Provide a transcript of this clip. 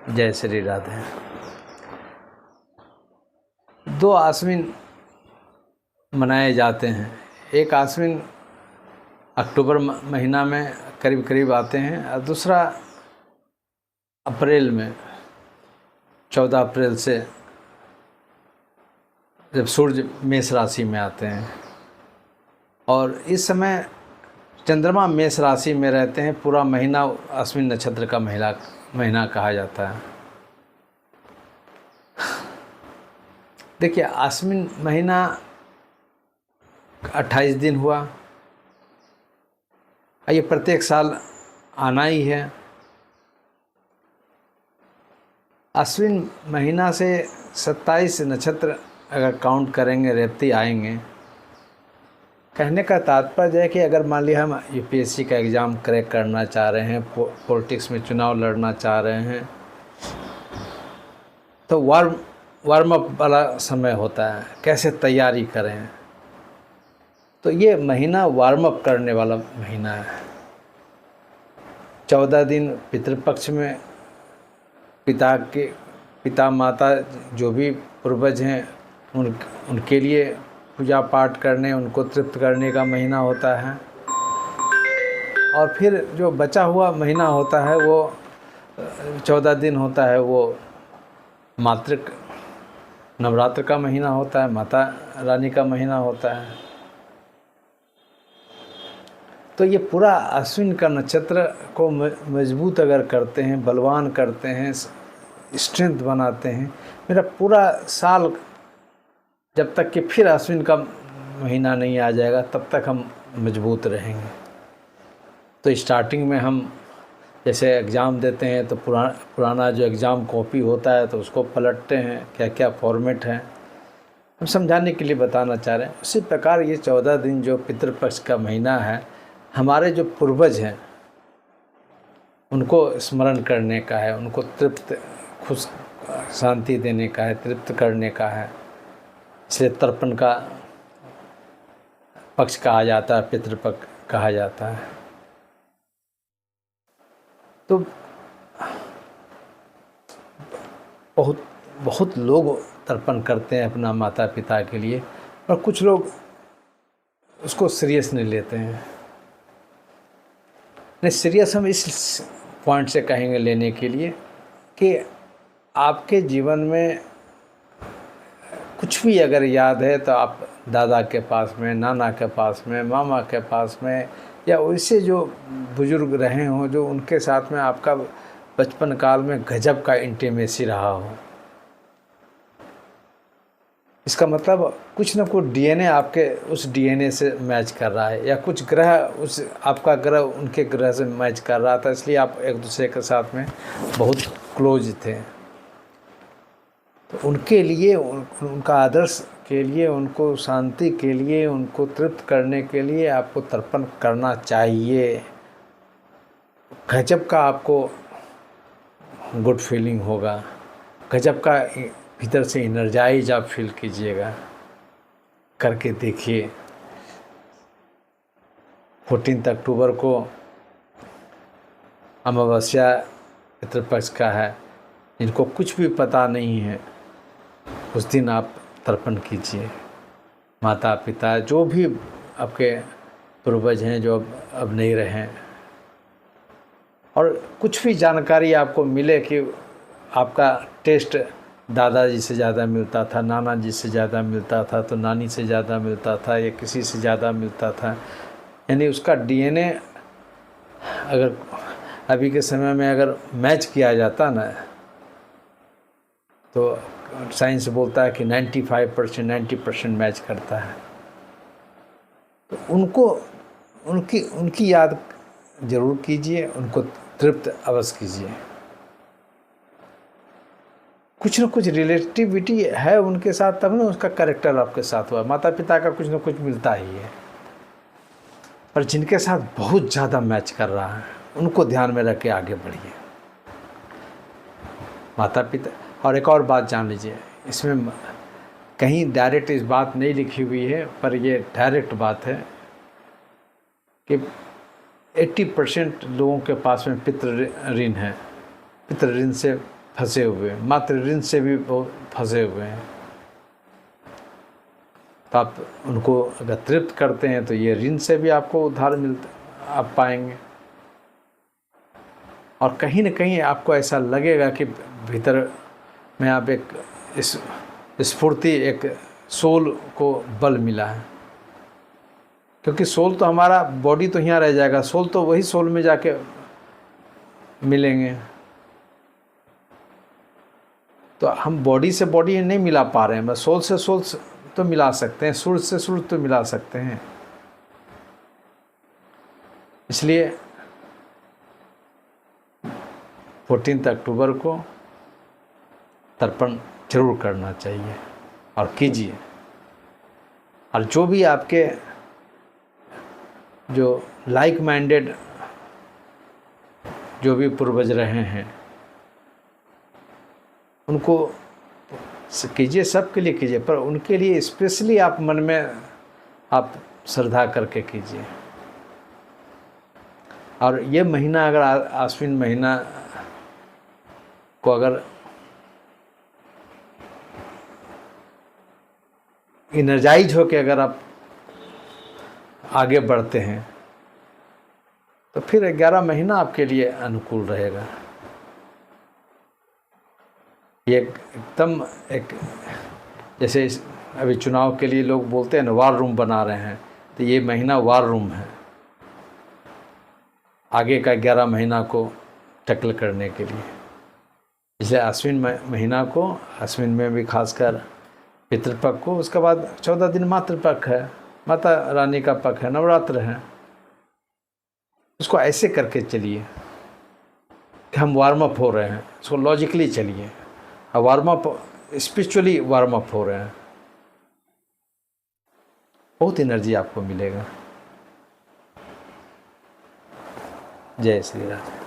जय श्री राधे। 2 आश्विन मनाए जाते हैं। एक आश्विन अक्टूबर महीना में करीब करीब आते हैं और दूसरा अप्रैल में 14 अप्रैल से जब सूर्य मेष राशि में आते हैं और इस समय चंद्रमा मेष राशि में रहते हैं। पूरा महीना अश्विन नक्षत्र का महीना कहा जाता है। देखिए, अश्विन महीना 28 दिन हुआ। ये प्रत्येक साल आना ही है। अश्विन महीना से 27 नक्षत्र अगर काउंट करेंगे रेवती आएंगे। कहने का तात्पर्य है कि अगर मान लिया हम यूपीएससी का एग्ज़ाम क्रैक करना चाह रहे हैं, पॉलिटिक्स में चुनाव लड़ना चाह रहे हैं, तो वार्म अप वाला समय होता है, कैसे तैयारी करें। तो ये महीना वार्म अप करने वाला महीना है। 14 दिन पितृपक्ष में पिता माता जो भी पूर्वज हैं उनके लिए पूजा पाठ करने, उनको तृप्त करने का महीना होता है। और फिर जो बचा हुआ महीना होता है वो 14 दिन होता है, वो मातृक नवरात्र का महीना होता है, माता रानी का महीना होता है। तो ये पूरा अश्विन का नक्षत्र को मजबूत अगर करते हैं, बलवान करते हैं, स्ट्रेंथ बनाते हैं, मेरा पूरा साल जब तक कि फिर अश्विन का महीना नहीं आ जाएगा तब तक हम मजबूत रहेंगे। तो स्टार्टिंग में हम जैसे एग्ज़ाम देते हैं तो पुराना जो एग्ज़ाम कॉपी होता है तो उसको पलटते हैं, क्या क्या फॉर्मेट है, हम समझाने के लिए बताना चाह रहे हैं। उसी प्रकार ये 14 दिन जो पितृपक्ष का महीना है, हमारे जो पूर्वज हैं उनको स्मरण करने का है, उनको तृप्त खुश शांति देने का है, तृप्त करने का है। इसलिए तर्पण का पक्ष कहा जाता है, पितृपक्ष कहा जाता है। तो बहुत लोग तर्पण करते हैं अपना माता पिता के लिए, और कुछ लोग उसको सीरियस नहीं लेते हैं। नहीं, सीरियस हम इस पॉइंट से कहेंगे लेने के लिए कि आपके जीवन में कुछ भी अगर याद है तो आप दादा के पास में, नाना के पास में, मामा के पास में, या वैसे जो बुजुर्ग रहे हों जो उनके साथ में आपका बचपन काल में गजब का इंटीमेसी रहा हो। इसका मतलब कुछ न कुछ डीएनए आपके उस डीएनए से मैच कर रहा है, या कुछ ग्रह आपका ग्रह उनके ग्रह से मैच कर रहा था, इसलिए आप एक दूसरे के साथ में बहुत क्लोज थे। तो उनके लिए, उनका आदर्श के लिए, उनको शांति के लिए, उनको तृप्त करने के लिए आपको तर्पण करना चाहिए। गजब का आपको गुड फीलिंग होगा, गजब का भीतर से एनर्जाइज आप फील कीजिएगा। करके देखिए। 14 अक्टूबर को अमावस्या पितृपक्ष का है। जिनको कुछ भी पता नहीं है उस दिन आप तर्पण कीजिए। माता पिता जो भी आपके पूर्वज हैं जो अब नहीं रहे, और कुछ भी जानकारी आपको मिले कि आपका टेस्ट दादाजी से ज़्यादा मिलता था, नाना जी से ज़्यादा मिलता था, तो नानी से ज़्यादा मिलता था, या किसी से ज़्यादा मिलता था, यानी उसका डीएनए अगर अभी के समय में अगर मैच किया जाता ना, तो साइंस बोलता है कि 95% 90% मैच करता है। तो उनकी याद ज़रूर कीजिए, उनको तृप्त अवश्य कीजिए। कुछ न कुछ रिलेटिविटी है उनके साथ, तब ना उसका कैरेक्टर आपके साथ हुआ। माता पिता का कुछ न कुछ मिलता ही है, पर जिनके साथ बहुत ज़्यादा मैच कर रहा है उनको ध्यान में रख के आगे बढ़िए। माता पिता। और एक और बात जान लीजिए, इसमें कहीं डायरेक्ट इस बात नहीं लिखी हुई है, पर ये डायरेक्ट बात है कि 80% लोगों के पास में पितृ ऋण है। पितृ ऋण से फंसे हुए हैं, मात्र ऋण से भी वो फंसे हुए हैं। तो आप उनको अगर तृप्त करते हैं तो ये ऋण से भी आपको उद्धार मिलता आप पाएंगे। और कहीं न कहीं आपको ऐसा लगेगा कि भीतर में आप एक इस स्फूर्ति, एक सोल को बल मिला है। क्योंकि सोल तो हमारा, बॉडी तो यहाँ रह जाएगा, सोल तो वही सोल में जाके मिलेंगे। तो हम बॉडी से बॉडी नहीं मिला पा रहे हैं, बस सोल से सोल तो मिला सकते हैं, सूर्य से सूर्य तो मिला सकते हैं। इसलिए 14 अक्टूबर को तर्पण जरूर करना चाहिए और कीजिए। और जो भी आपके जो लाइक माइंडेड जो भी पूर्वज रहे हैं उनको कीजिए, सबके लिए कीजिए, पर उनके लिए स्पेशली आप मन में आप श्रद्धा करके कीजिए। और ये महीना अगर आश्विन महीना को अगर इनर्जाइज हो के अगर आप आगे बढ़ते हैं तो फिर 11 महीना आपके लिए अनुकूल रहेगा। ये एकदम एक जैसे अभी चुनाव के लिए लोग बोलते हैं ना, वार रूम बना रहे हैं, तो ये महीना वार रूम है आगे का 11 महीना को टैकल करने के लिए। इसलिए आश्विन महीना को, आश्विन में भी खासकर पितृपक्ष को, उसके बाद 14 दिन मातृपक्ष है, माता रानी का पक्ष है, नवरात्र है। उसको ऐसे करके चलिए कि हम वार्म अप हो रहे हैं, उसको लॉजिकली चलिए, warm up spiritually warm up हो रहे हैं, बहुत एनर्जी आपको मिलेगा। जय श्री राम।